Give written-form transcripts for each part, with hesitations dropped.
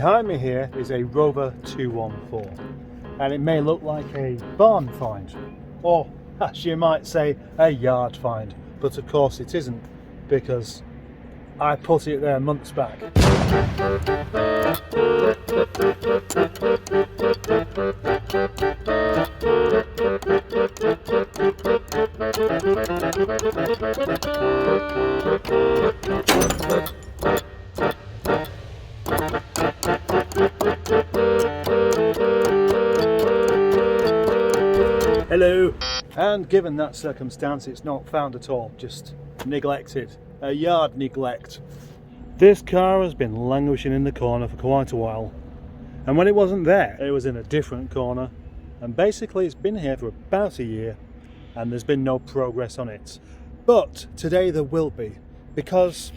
Behind me here is a Rover 214, and it may look like a barn find, or as you might say, a yard find, but of course it isn't, because I put it there months back. Hello! And given that circumstance, it's not found at all, just neglected. A yard neglect. This car has been languishing in the corner for quite a while, and when it wasn't there, it was in a different corner, and basically it's been here for about a year and there's been no progress on it. But today there will be, because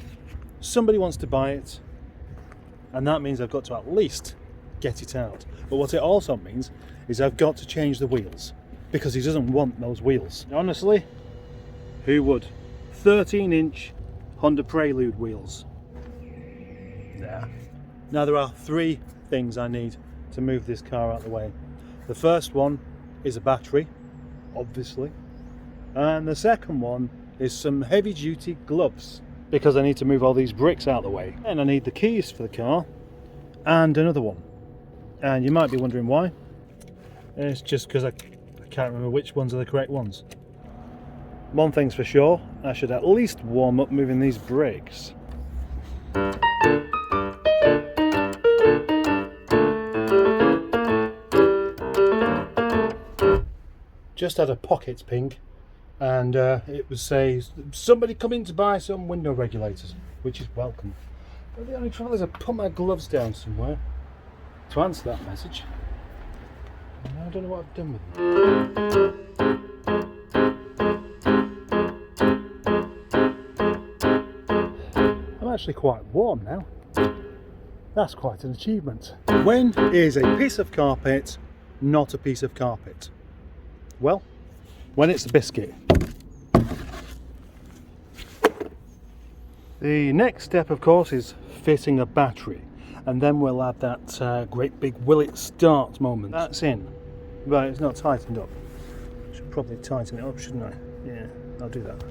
somebody wants to buy it, and that means I've got to at least get it out. But what it also means is I've got to change the wheels, because he doesn't want those wheels. Honestly, who would? 13-inch Honda Prelude wheels. Nah. Now there are three things I need to move this car out of the way. The first one is a battery, obviously, and the second one is some heavy duty gloves, because I need to move all these bricks out of the way. And I need the keys for the car and another one. And you might be wondering why. It's just because I can't remember which ones are the correct ones. One thing's for sure, I should at least warm up moving these brakes. Just had a pocket ping, and it would say somebody coming to buy some window regulators, which is welcome. But the only trouble is I put my gloves down somewhere to answer that message. And I don't know what I've done with them. I'm actually quite warm now. That's quite an achievement. When is a piece of carpet not a piece of carpet? Well, when it's a biscuit. The next step, of course, is fitting a battery, and then we'll add that great big will it start moment. That's in, but it's not tightened up. Should probably tighten it up, shouldn't I? Yeah, I'll do that.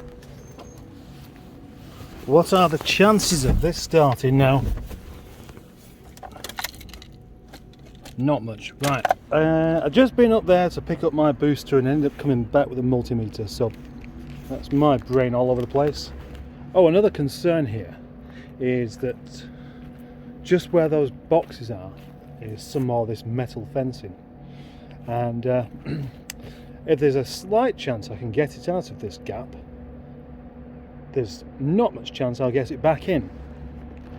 What are the chances of this starting now? Not much. Right, I've just been up there to pick up my booster and ended up coming back with a multimeter, so that's my brain all over the place. Oh, another concern here is that just where those boxes are is some more of this metal fencing, and if there's a slight chance I can get it out of this gap, there's not much chance I'll get it back in.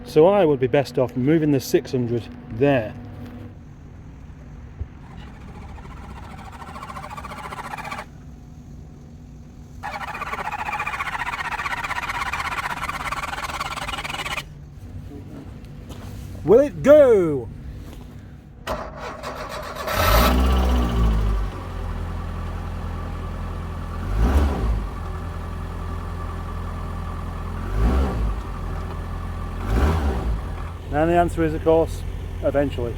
So I would be best off moving the 600 there. Will it go? And the answer is, of course, eventually.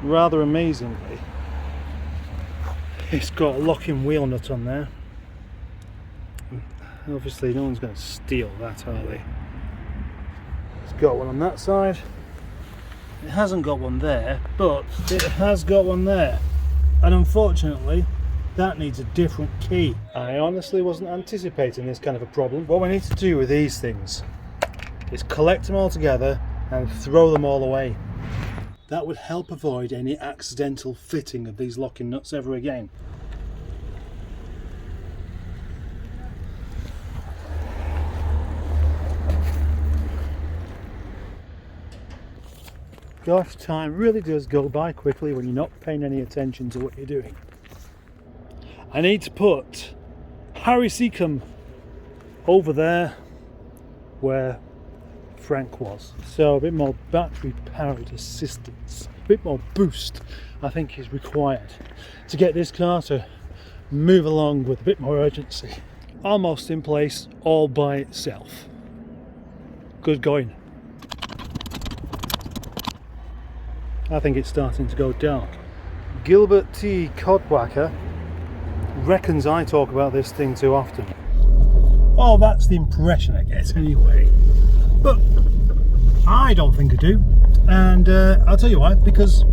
Rather amazingly, it's got a locking wheel nut on there. Obviously no one's going to steal that, are they? It's got one on that side. It hasn't got one there, but it has got one there. And unfortunately, that needs a different key. I honestly wasn't anticipating this kind of a problem. What we need to do with these things is collect them all together and throw them all away. That would help avoid any accidental fitting of these locking nuts ever again. Gosh, time really does go by quickly when you're not paying any attention to what you're doing. I need to put Harry Seacombe over there where Frank was. So a bit more battery powered assistance, a bit more boost I think is required to get this car to move along with a bit more urgency. Almost in place all by itself. Good going. I think it's starting to go dark. Gilbert T. Codwacker reckons I talk about this thing too often. Oh, that's the impression I get anyway. But I don't think I do. And I'll tell you why, because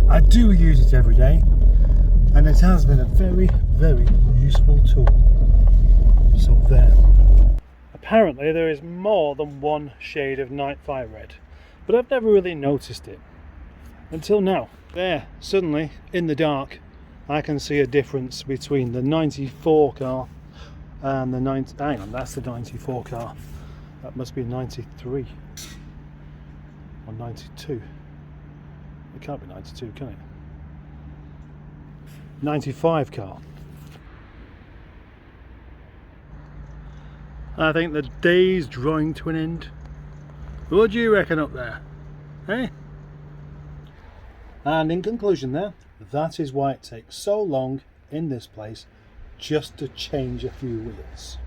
I do use it every day. And it has been a very, very useful tool. So there. Apparently there is more than one shade of night fire red, but I've never really noticed it until now. There, suddenly in the dark I can see a difference between the 94 car and the 90. Hang on, that's the 94 car. That must be 93 or 92. It can't be 92, can it? 95 car. I think the day's drawing to an end. What do you reckon up there? Eh? And in conclusion there, that is why it takes so long in this place just to change a few wheels.